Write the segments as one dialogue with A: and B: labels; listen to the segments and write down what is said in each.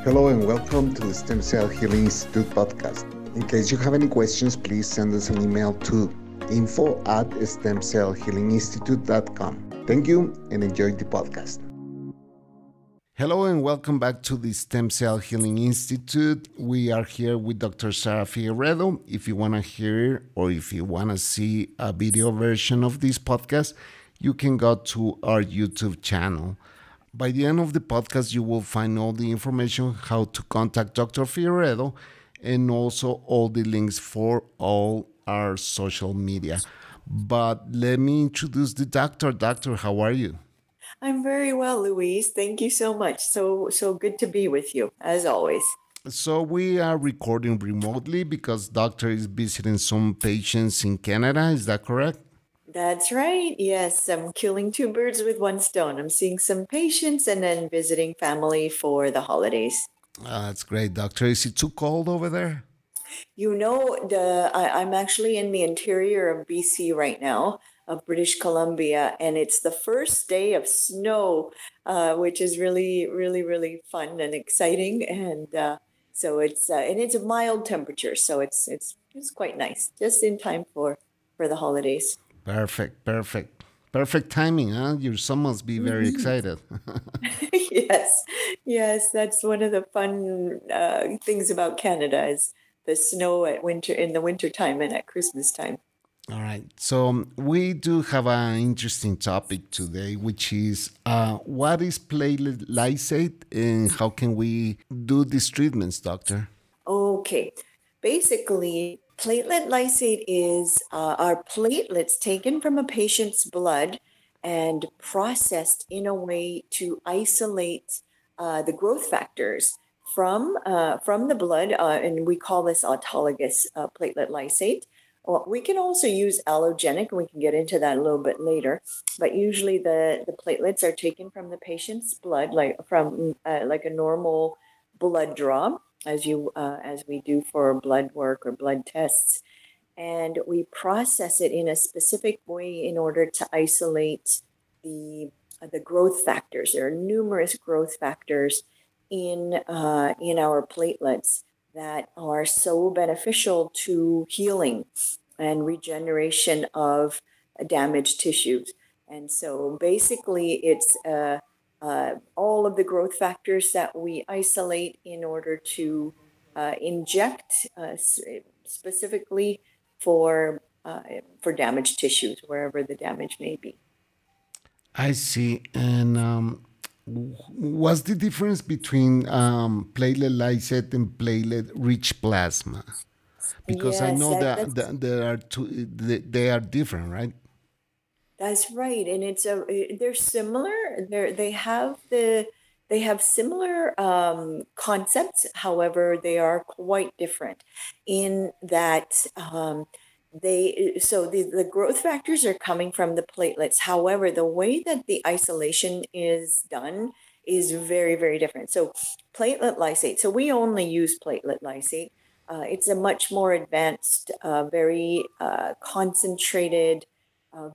A: Hello and welcome to the Stem Cell Healing Institute podcast. In case you have any questions, please send us an email to info@stemcellhealinginstitute.com. Thank you and enjoy the podcast. Hello and welcome back to the Stem Cell Healing Institute. We are here with Dr. Zahra Figueredo. If you want to hear or if you want to see a video version of this podcast, you can go to our YouTube channel. By the end of the podcast, you will find all the information how to contact Dr. Figueredo and also all the links for all our social media. But let me introduce the doctor. Doctor, how are you?
B: I'm very well, Louise. Thank you so much. So good to be with you, as always.
A: So we are recording remotely because doctor is visiting some patients in Canada. Is that correct?
B: That's right. Yes, I'm killing two birds with one stone. I'm seeing some patients and then visiting family for the holidays.
A: That's great, doctor. Is it too cold over there?
B: I'm actually in the interior of BC right now, of British Columbia, and it's the first day of snow, which is really, really, really fun and exciting. And so it's a mild temperature, so it's quite nice, just in time for the holidays.
A: Perfect timing, huh? Your son must be very excited.
B: Yes, that's one of the fun things about Canada is the snow in the winter time and at Christmas time.
A: All right. So we do have an interesting topic today, which is what is platelet lysate and how can we do these treatments, doctor?
B: Okay. Basically, platelet lysate is our platelets taken from a patient's blood and processed in a way to isolate the growth factors from the blood, and we call this autologous platelet lysate. We can also use allogenic, and we can get into that a little bit later. But usually, the platelets are taken from the patient's blood, like a normal blood draw, as we do for blood work or blood tests, and we process it in a specific way in order to isolate the growth factors. There are numerous growth factors in our platelets that are so beneficial to healing and regeneration of damaged tissues. And so basically it's all of the growth factors that we isolate in order to inject specifically for damaged tissues, wherever the damage may be.
A: I see. And what's the difference between platelet lysate and platelet rich plasma? Because I know that there are they are different, right?
B: That's right, and they're similar. They have similar concepts. However, they are quite different in that the growth factors are coming from the platelets. However, the way that the isolation is done is very, very different. So platelet lysate. So we only use platelet lysate. It's a much more advanced, very concentrated,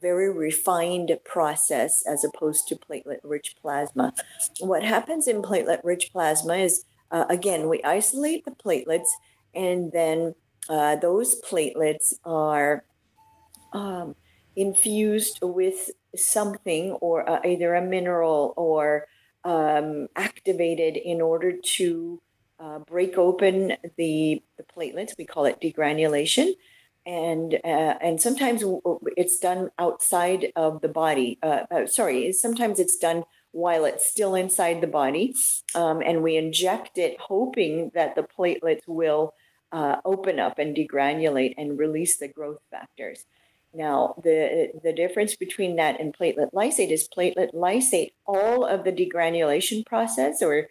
B: very refined process as opposed to platelet rich plasma. What happens in platelet rich plasma is, again, we isolate the platelets, and then those platelets are infused with something, or either a mineral or activated in order to break open the platelets. We call it degranulation. And sometimes it's done outside of the body. Sometimes it's done while it's still inside the body. And we inject it hoping that the platelets will open up and degranulate and release the growth factors. Now, the difference between that and platelet lysate is platelet lysate, all of the degranulation process or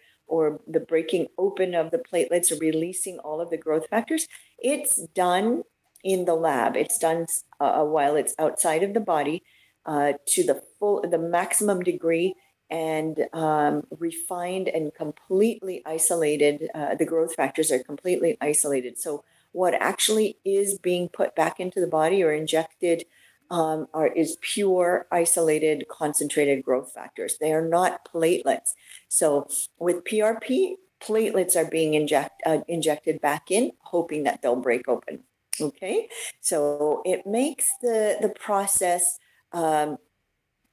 B: the breaking open of the platelets or releasing all of the growth factors, it's done in the lab. It's done while it's outside of the body to the maximum degree, and refined and completely isolated. The growth factors are completely isolated. So what actually is being put back into the body or injected is pure, isolated, concentrated growth factors. They are not platelets. So with PRP, platelets are being injected back in, hoping that they'll break open. Okay, so it makes the process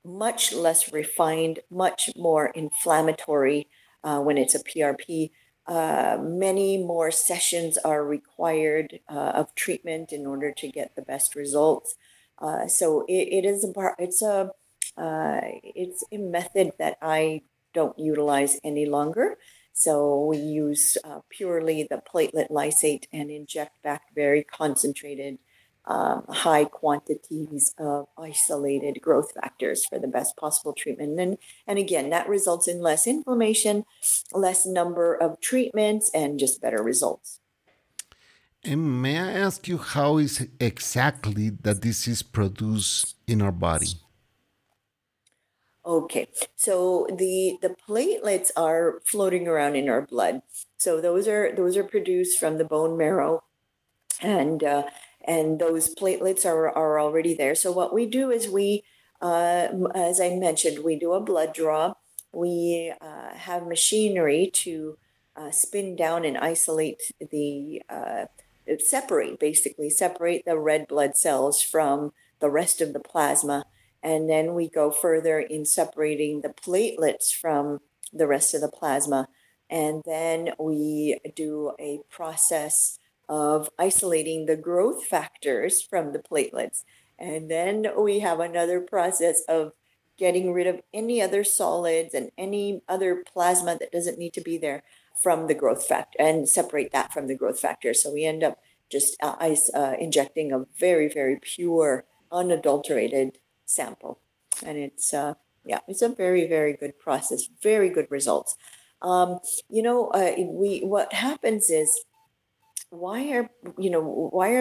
B: much less refined, much more inflammatory when it's a PRP. Many more sessions are required of treatment in order to get the best results. So it's a method that I don't utilize any longer. So we use purely the platelet lysate and inject back very concentrated, high quantities of isolated growth factors for the best possible treatment. And again, that results in less inflammation, less number of treatments, and just better results.
A: And may I ask you how is exactly that this is produced in our body?
B: Okay, so the platelets are floating around in our blood. So those are produced from the bone marrow, and those platelets are already there. So what we do is we, as I mentioned, we do a blood draw. We have machinery to spin down and isolate separate the red blood cells from the rest of the plasma. And then we go further in separating the platelets from the rest of the plasma. And then we do a process of isolating the growth factors from the platelets. And then we have another process of getting rid of any other solids and any other plasma that doesn't need to be there from the growth factor and separate that from the growth factor. So we end up just injecting a very, very pure, unadulterated sample. And it's a very, very good process, very good results. What happens is, why are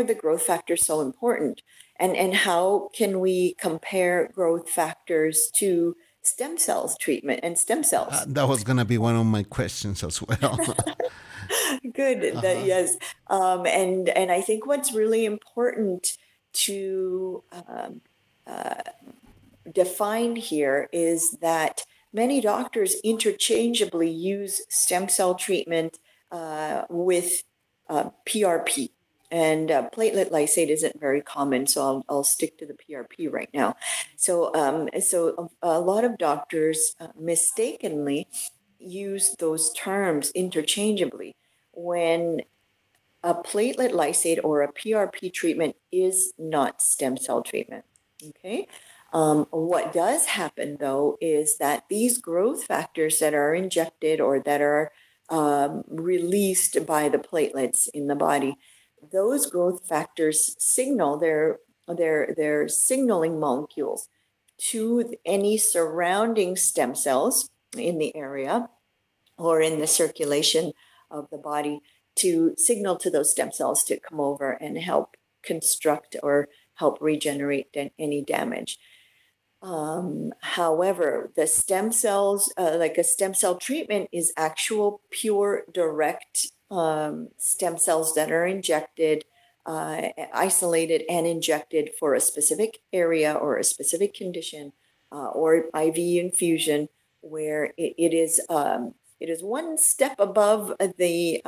B: the growth factors so important, and how can we compare growth factors to stem cells treatment and stem cells?
A: That was going to be one of my questions as well.
B: Good. Yes. And I think what's really important to define here is that many doctors interchangeably use stem cell treatment with PRP. And platelet lysate isn't very common, so I'll stick to the PRP right now. So a lot of doctors mistakenly use those terms interchangeably when a platelet lysate or a PRP treatment is not stem cell treatment. Okay. What does happen, though, is that these growth factors that are injected or that are released by the platelets in the body, those growth factors signal their signaling molecules to any surrounding stem cells in the area or in the circulation of the body to signal to those stem cells to come over and help construct or help regenerate any damage. However, the stem cells, like a stem cell treatment, is actual pure direct stem cells that are injected, isolated and injected for a specific area or a specific condition, or IV infusion, where it is one step above the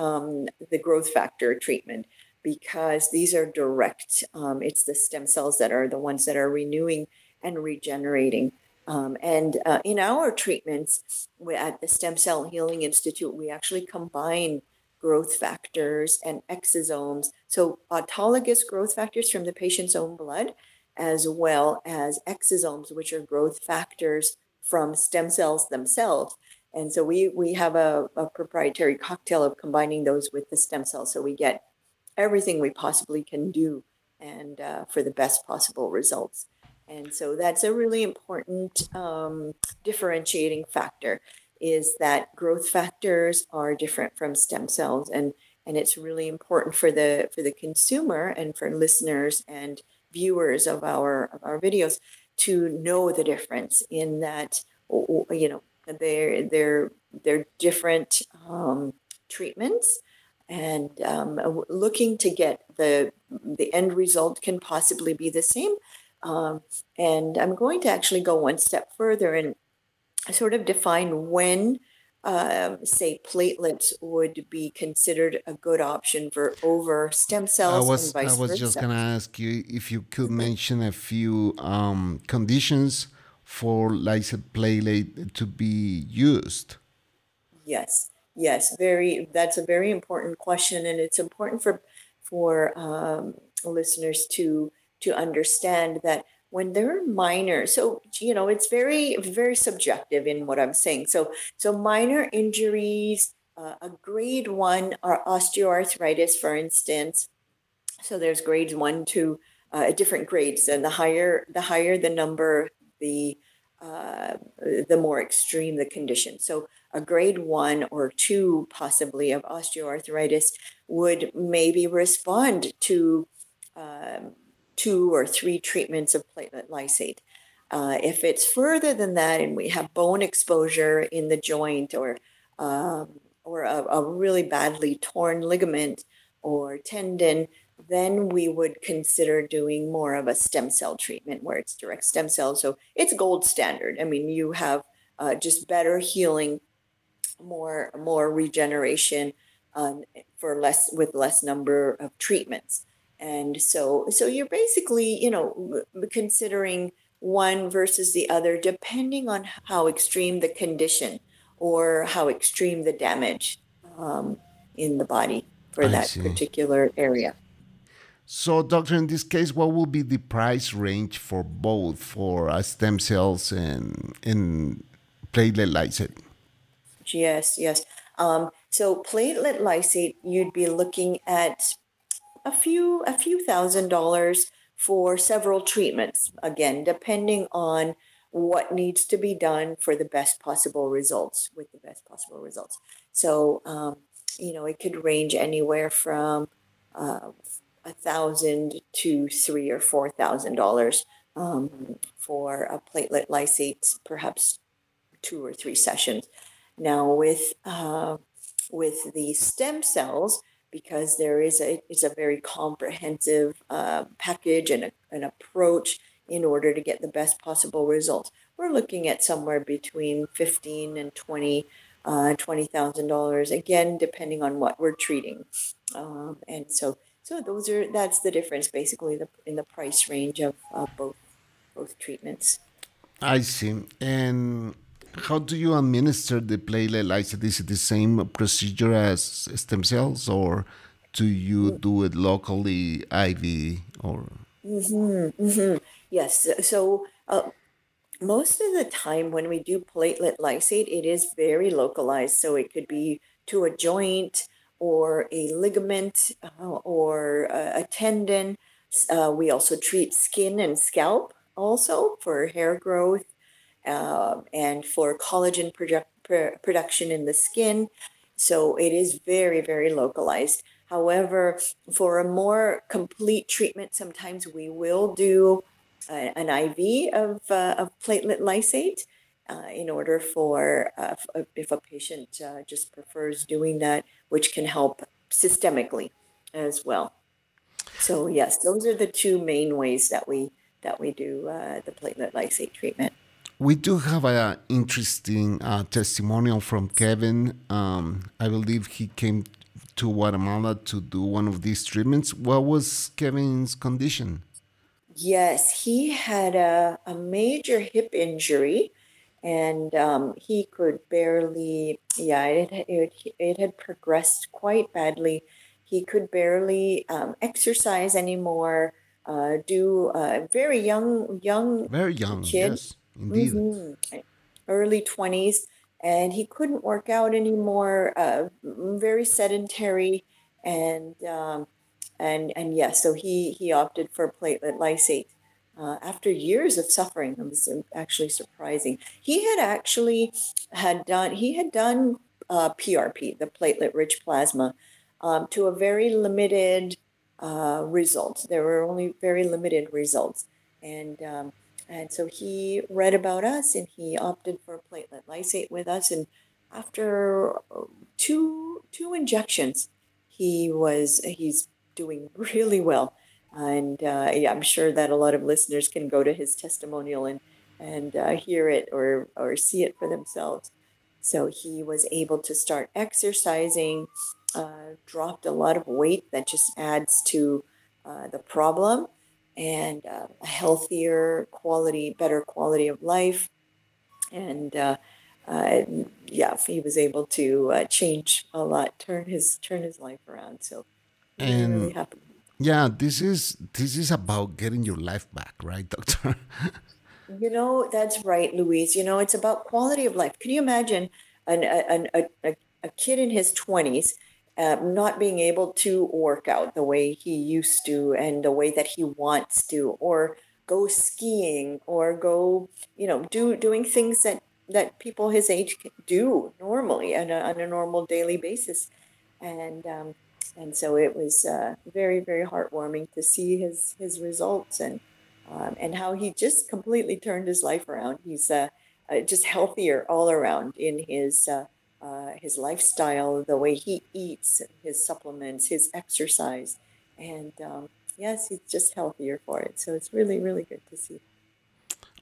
B: growth factor treatment, because these are direct. It's the stem cells that are the ones that are renewing and regenerating. In our treatments at the Stem Cell Healing Institute, we actually combine growth factors and exosomes, so autologous growth factors from the patient's own blood, as well as exosomes, which are growth factors from stem cells themselves. And so we have a proprietary cocktail of combining those with the stem cells, so we get everything we possibly can do and for the best possible results. And so that's a really important differentiating factor, is that growth factors are different from stem cells. And it's really important for the consumer and for listeners and viewers of our videos to know the difference, in that, they're different treatments, and looking to get the end result can possibly be the same. And I'm going to actually go one step further and sort of define when say platelets would be considered a good option for over stem
A: I
B: cells and
A: was I
B: vice
A: was just
B: versa.
A: gonna ask you if you could mention a few conditions for lysate platelet to be used.
B: Yes, yes, that's a very important question, and it's important for listeners to understand that when they're minor, so it's very subjective in what I'm saying. So minor injuries, a grade one or osteoarthritis, for instance. So there's grades one to different grades, and the higher the number, the uh, the more extreme the condition. So a grade one or two, possibly, of osteoarthritis would maybe respond to um, two or three treatments of platelet lysate. If it's further than that, and we have bone exposure in the joint, or a really badly torn ligament or tendon, then we would consider doing more of a stem cell treatment where it's direct stem cells. So it's gold standard. I mean, you have just better healing, more regeneration, for less number of treatments. And so you're basically, considering one versus the other, depending on how extreme the condition or how extreme the damage um, in the body for
A: I
B: that
A: see.
B: particular area.
A: So, doctor, in this case, what will be the price range for both for stem cells and platelet lysate?
B: Yes, yes. So platelet lysate, you'd be looking at a few $1,000s for several treatments. Again, depending on what needs to be done for the best possible results, with the best possible results. So, it could range anywhere from uh, 1,000 to $3,000 or $4,000 for a platelet lysate, perhaps 2 or 3 sessions. Now with the stem cells, because it's a very comprehensive package and an approach in order to get the best possible results. We're looking at somewhere between 15 and $20,000, again, depending on what we're treating. And so that's the difference, basically, in the price range of both treatments.
A: I see. And how do you administer the platelet lysate? Is it the same procedure as stem cells, or do you do it locally, IV, or?
B: Mm-hmm, mm-hmm. Yes. So most of the time when we do platelet lysate, it is very localized. So it could be to a joint or a ligament, or a tendon. We also treat skin and scalp also for hair growth, and for collagen production in the skin. So it is very, very localized. However, for a more complete treatment, sometimes we will do an IV of platelet lysate, in order for if a patient just prefers doing that, which can help systemically as well. So yes, those are the two main ways that we do the platelet lysate treatment.
A: We do have an interesting testimonial from Kevin. I believe he came to Guatemala to do one of these treatments. What was Kevin's condition?
B: Yes, he had a major hip injury, and he could barely, yeah, it had progressed quite badly. He could barely exercise anymore. Do very young
A: Very young,
B: kid,
A: yes, indeed.
B: hmm early 20s, and he couldn't work out anymore. Very sedentary, and yes, so he opted for platelet lysate after years of suffering. It was actually surprising. He had done PRP, the platelet rich plasma, to a very limited result. There were only very limited results, and so he read about us, and he opted for platelet lysate with us. And after two injections, he's doing really well. And yeah, I'm sure that a lot of listeners can go to his testimonial and hear it or see it for themselves. So he was able to start exercising, dropped a lot of weight that just adds to the problem, and a healthier quality, better quality of life. And yeah, he was able to change a lot, turn his life around. So really, really
A: And
B: happy.
A: yeah, this is about getting your life back, right, doctor?
B: That's right, Louise. It's about quality of life. Can you imagine a kid in his 20s not being able to work out the way he used to and the way that he wants to, or go skiing, or go, doing things that people his age do normally on a normal daily basis. And and so it was very, very heartwarming to see his results, and how he just completely turned his life around. He's just healthier all around in his lifestyle, the way he eats, his supplements, his exercise, and yes, he's just healthier for it. So it's really, really good to see.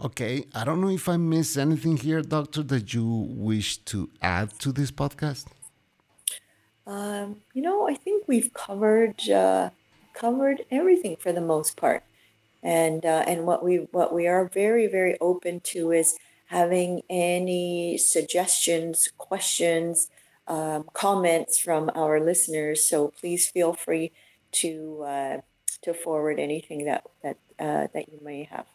A: Okay, I don't know if I missed anything here, doctor, that you wish to add to this podcast.
B: I think we've covered everything for the most part. And what we are very, very open to is having any suggestions, questions, comments from our listeners. So please feel free to forward anything that you may have.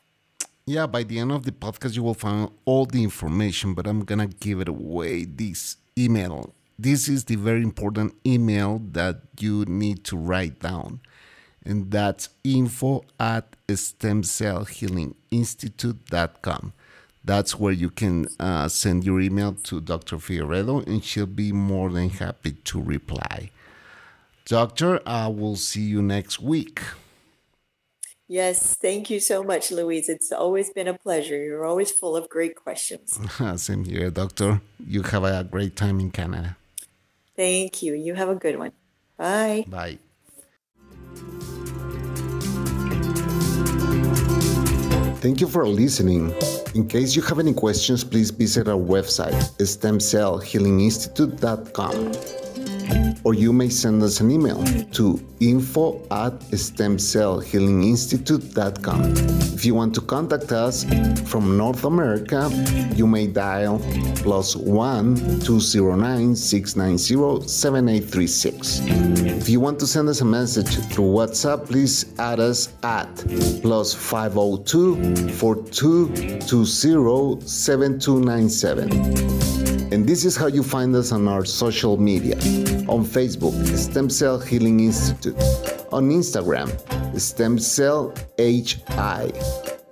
A: Yeah, by the end of the podcast, you will find all the information, but I'm going to give it away this email. This is the very important email that you need to write down. And that's info@stemcellhealinginstitute.com. That's where you can send your email to Dr. Figueredo, and she'll be more than happy to reply. Doctor, I will see you next week.
B: Yes, thank you so much, Louise. It's always been a pleasure. You're always full of great questions.
A: Same here, doctor. You have a great time in Canada.
B: Thank you. You have a good one. Bye.
A: Bye. Thank you for listening. In case you have any questions, please visit our website, stemcellhealinginstitute.com. Or you may send us an email to info@stemcellhealinginstitute.com. If you want to contact us from North America, you may dial +1 209 690 7836. If you want to send us a message through WhatsApp, please add us at +502 4220 7297. And this is how you find us on our social media. On Facebook, Stem Cell Healing Institute. On Instagram, Stem Cell HI.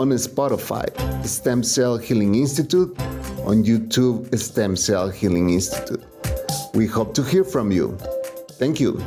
A: On Spotify, Stem Cell Healing Institute. On YouTube, Stem Cell Healing Institute. We hope to hear from you. Thank you.